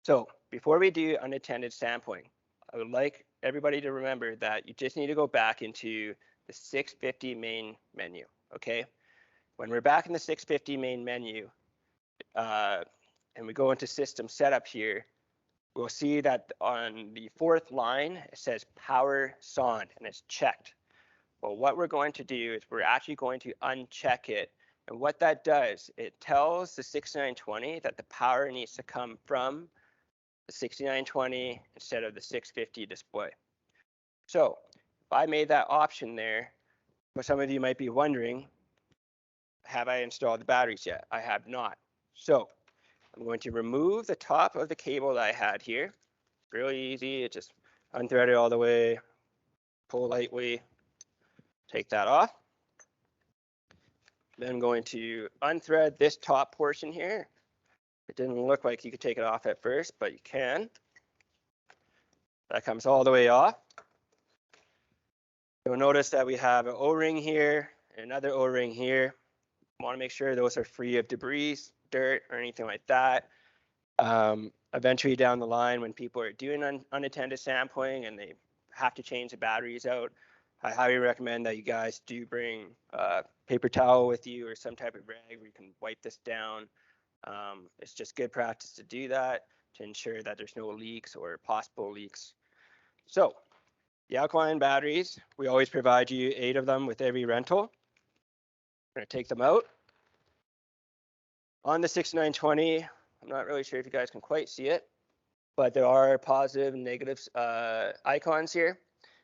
So before we do unattended sampling, I would like everybody to remember that you just need to go back into the 650 main menu, okay? When we're back in the 650 main menu, and we go into system setup here, we'll see that on the fourth line, it says power sonde, and it's checked. Well, what we're going to do is we're actually going to uncheck it. And what that does, it tells the 6920 that the power needs to come from the 6920 instead of the 650 display. So if I made that option there, well, some of you might be wondering, have I installed the batteries yet? I have not. So I'm going to remove the top of the cable that I had here. Really easy, it just unthread it all the way, pull lightly, take that off. Then I'm going to unthread this top portion here. It didn't look like you could take it off at first, but you can. That comes all the way off. You'll notice that we have an O-ring here, and another O-ring here. You want to make sure those are free of debris, dirt, or anything like that. Eventually down the line, when people are doing unattended sampling and they have to change the batteries out, I highly recommend that you guys do bring a paper towel with you or some type of rag where you can wipe this down. It's just good practice to do that to ensure that there's no leaks or possible leaks. So the alkaline batteries, we always provide you 8 of them with every rental. I'm going to take them out. On the 6920, I'm not really sure if you guys can quite see it, but there are positive and negative icons here,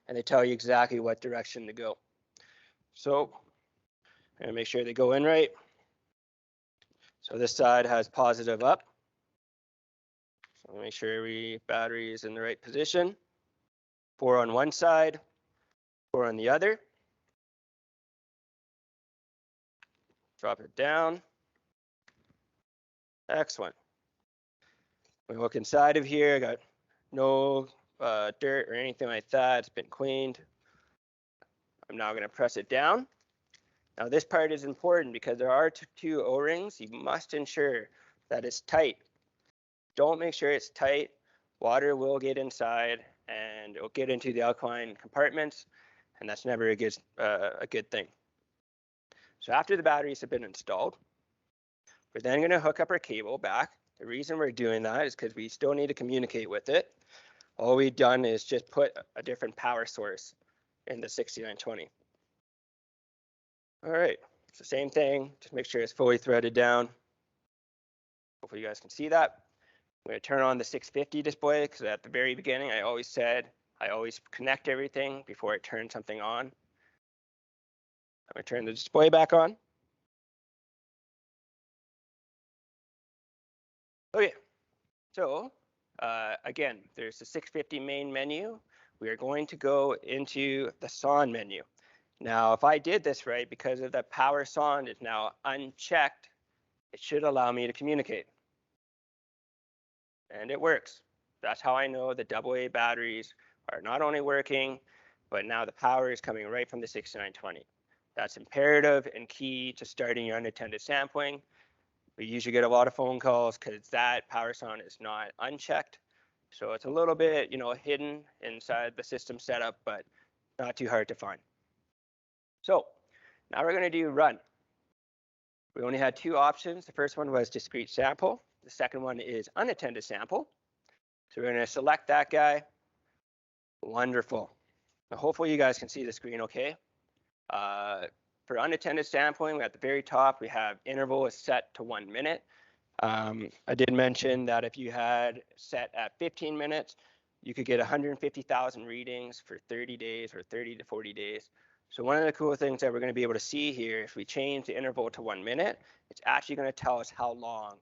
and they tell you exactly what direction to go. So I'm going to make sure they go in right. So this side has positive up. So make sure every battery is in the right position. 4 on one side, 4 on the other. Drop it down. Excellent. We look inside of here. I got no dirt or anything like that. It's been cleaned. I'm now going to press it down. Now this part is important because there are 2 O-rings. You must ensure that it's tight. Don't make sure it's tight. Water will get inside and it'll get into the alkaline compartments, and that's never a good thing. So after the batteries have been installed, we're then going to hook up our cable back. The reason we're doing that is because we still need to communicate with it. All we've done is just put a different power source in the 6920. All right, it's the same thing. Just make sure it's fully threaded down. Hopefully you guys can see that. I'm going to turn on the 650 display because at the very beginning I always said I always connect everything before I turn something on. I'm going to turn the display back on. Okay, so again, there's the 650 main menu. We are going to go into the sonde menu. Now, if I did this right, because of the power sonde is now unchecked, it should allow me to communicate. And it works. That's how I know the AA batteries are not only working, but now the power is coming right from the 6920. That's imperative and key to starting your unattended sampling. We usually get a lot of phone calls because that power sonde is not unchecked. So it's a little bit, hidden inside the system setup, but not too hard to find. So now we're going to do run. We only had 2 options. The first one was discrete sample. The second one is unattended sample. So we're going to select that guy. Wonderful. Now hopefully you guys can see the screen okay. For unattended sampling, at the very top, we have interval is set to 1 minute. I did mention that if you had set at 15 minutes, you could get 150,000 readings for 30 days or 30 to 40 days. So one of the cool things that we're going to be able to see here, if we change the interval to 1 minute, it's actually going to tell us how long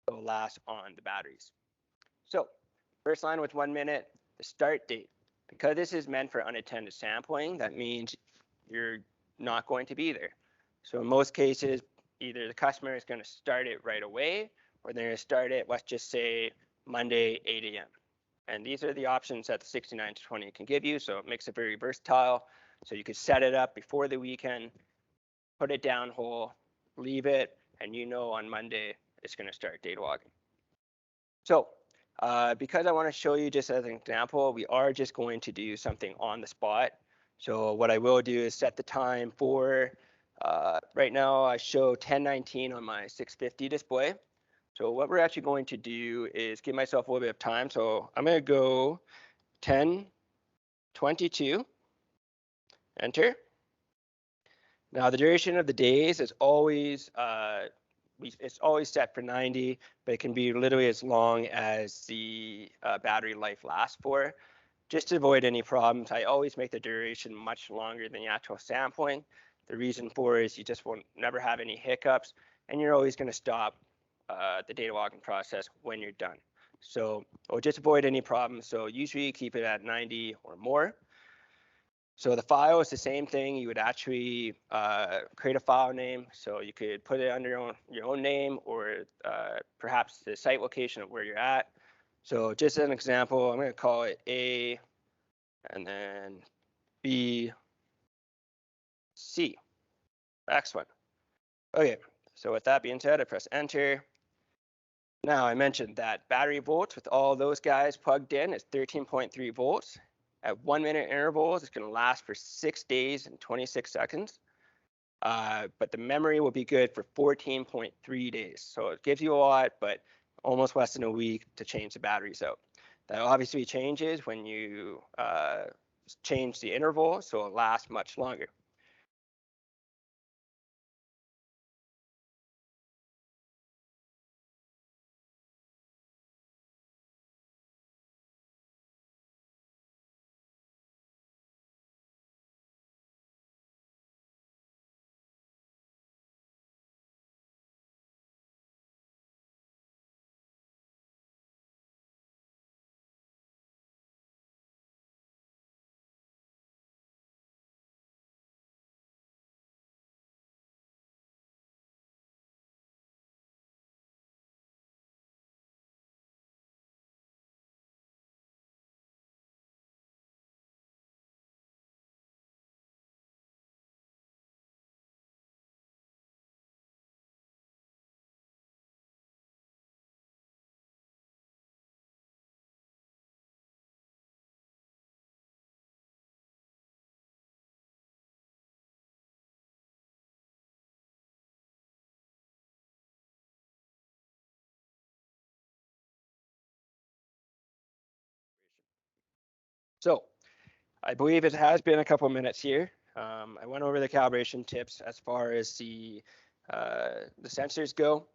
it will last on the batteries. So first line with 1 minute, the start date. Because this is meant for unattended sampling, that means you're not going to be there. So in most cases, either the customer is going to start it right away, or they're going to start it, let's just say, Monday, 8 a.m. And these are the options that the 6920 can give you, so it makes it very versatile. So you could set it up before the weekend, put it down whole, leave it, and on Monday it's going to start data logging. So Because I want to show you just as an example, we are just going to do something on the spot. So what I will do is set the time for, right now I show 10:19 on my 650 display. So what we're actually going to do is give myself a little bit of time. So I'm going to go 10:22, enter. Now the duration of the days is always, it's always set for 90, but it can be literally as long as the battery life lasts for. Just to avoid any problems, I always make the duration much longer than the actual sampling. The reason for is you just won't never have any hiccups, and you're always going to stop the data logging process when you're done. So or just avoid any problems. So usually you keep it at 90 or more. So the file is the same thing. You would actually create a file name. So you could put it under your own name, or perhaps the site location of where you're at. So just as an example, I'm going to call it A and then B, C. Excellent. Okay, so with that being said, I press enter. Now I mentioned that battery volts with all those guys plugged in is 13.3 volts. At 1 minute intervals, it's going to last for 6 days and 26 seconds. But the memory will be good for 14.3 days. So it gives you a lot, but almost less than a week to change the batteries out. That obviously changes when you change the interval, so it lasts much longer. So I believe it has been a couple minutes here. I went over the calibration tips as far as the sensors go.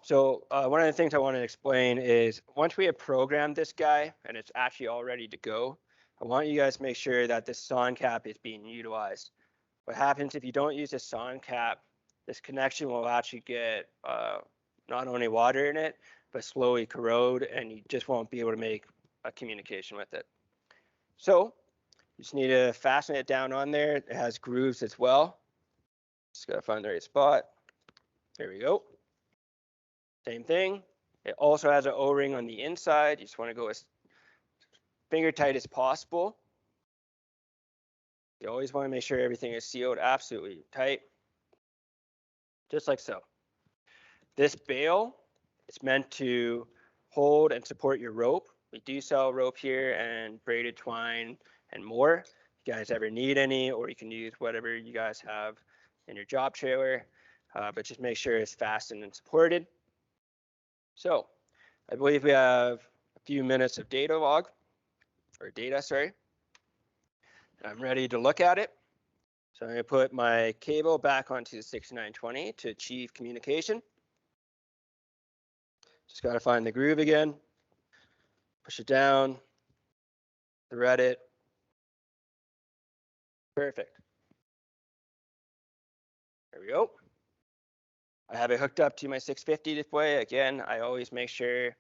So one of the things I want to explain is once we have programmed this guy and it's actually all ready to go, I want you guys to make sure that this SON cap is being utilized. What happens if you don't use this SON cap, this connection will actually get not only water in it, but slowly corrode, and you just won't be able to make a communication with it. So you just need to fasten it down on there. It has grooves as well. Just gotta find the right spot. There we go. Same thing. It also has an O-ring on the inside. You just want to go as finger tight as possible. You always want to make sure everything is sealed absolutely tight, just like so. This bail is meant to hold and support your rope. We do sell rope here and braided twine and more. If you guys ever need any, or you can use whatever you guys have in your job trailer, but just make sure it's fastened and supported. So I believe we have a few minutes of data, sorry. I'm ready to look at it. So I'm going to put my cable back onto the 6920 to achieve communication. Just got to find the groove again, push it down, thread it. Perfect. There we go. I have it hooked up to my 650 display. Again, I always make sure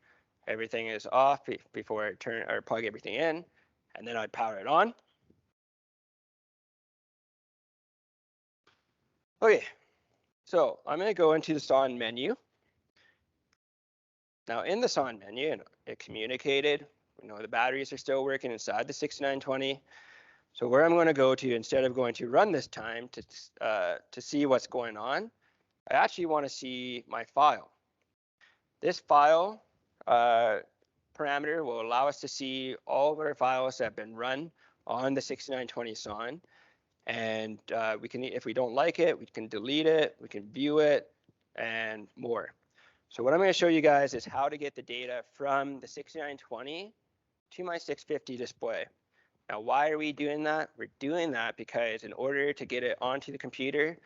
everything is off before I turn or plug everything in, and then I'd power it on. Okay, so I'm going to go into the SON menu. Now in the SON menu, it communicated. We know the batteries are still working inside the 6920. So where I'm going to go to, instead of going to run this time to see what's going on, I actually want to see my file. This file parameter will allow us to see all of our files that have been run on the 6920 SON. And we can, if we don't like it, we can delete it, we can view it, and more. So what I'm going to show you guys is how to get the data from the 6920 to my 650 display. Now, why are we doing that? We're doing that because in order to get it onto the computer,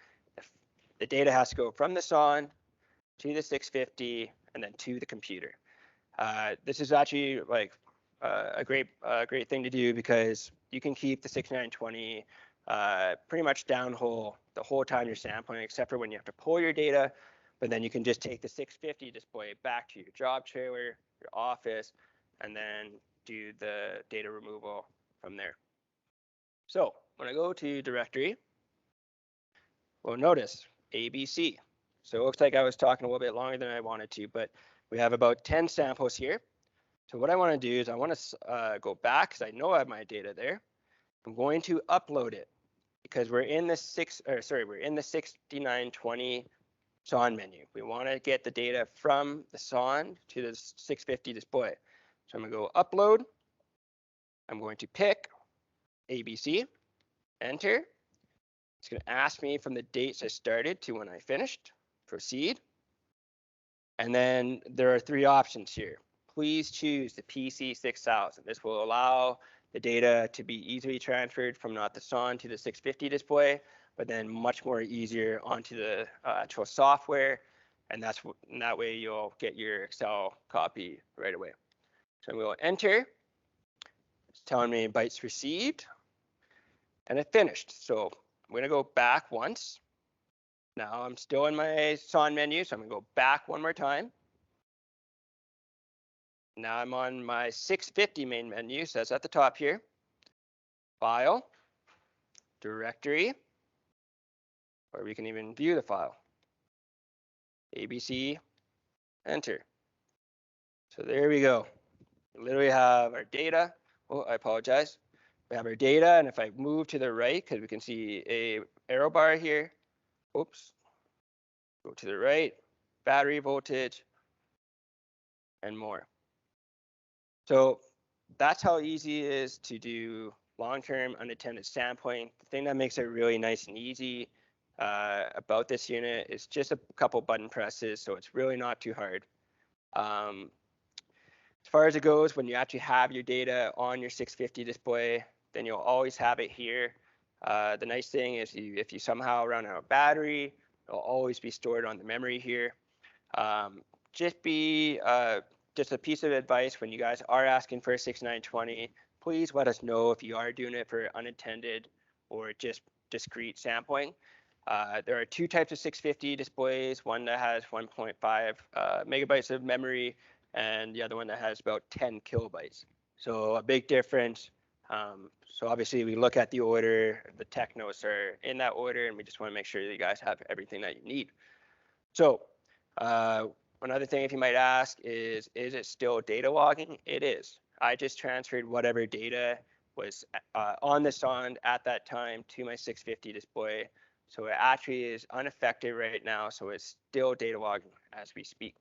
the data has to go from the SON to the 650 and then to the computer. This is actually like a great thing to do because you can keep the 6920 pretty much downhole the whole time you're sampling, except for when you have to pull your data. But then you can just take the 650 display back to your job trailer, your office, and then do the data removal from there. So when I go to directory, we'll notice ABC. So it looks like I was talking a little bit longer than I wanted to, but we have about 10 samples here. So what I want to do is I want to go back because I know I have my data there. I'm going to upload it because we're in the 6920 SON menu. We want to get the data from the SON to the 650 display. So I'm going to go upload. I'm going to pick ABC, enter. It's going to ask me from the dates I started to when I finished. Proceed. And then there are three options here. Please choose the PC 6000. This will allow the data to be easily transferred from not the SON to the 650 display, but then much more easier onto the actual software. And that way you'll get your Excel copy right away. So we'll enter. It's telling me bytes received. And it finished. So I'm going to go back once. Now I'm still in my SON menu, so I'm going to go back one more time. Now I'm on my 650 main menu, so that's at the top here. File, directory, or we can even view the file. ABC, enter. So there we go. We literally have our data. Oh, I apologize. We have our data, and if I move to the right, because we can see a arrow bar here. Oops. Go to the right, battery voltage, and more. So that's how easy it is to do long-term unattended sampling. The thing that makes it really nice and easy about this unit is just a couple button presses, so it's really not too hard. As far as it goes, when you actually have your data on your 650 display, then you'll always have it here. The nice thing is if you somehow run out of battery, it'll always be stored on the memory here. Just a piece of advice when you guys are asking for a 6920, please let us know if you are doing it for unattended or just discrete sampling. There are two types of 650 displays, one that has 1.5 megabytes of memory and the other one that has about 10 kilobytes. So a big difference. So obviously we look at the order, the tech notes are in that order, and we just want to make sure that you guys have everything that you need. So one other thing, if you might ask, is it still data logging? It is. I just transferred whatever data was on the SON at that time to my 650 display. So it actually is unaffected right now. So it's still data logging as we speak.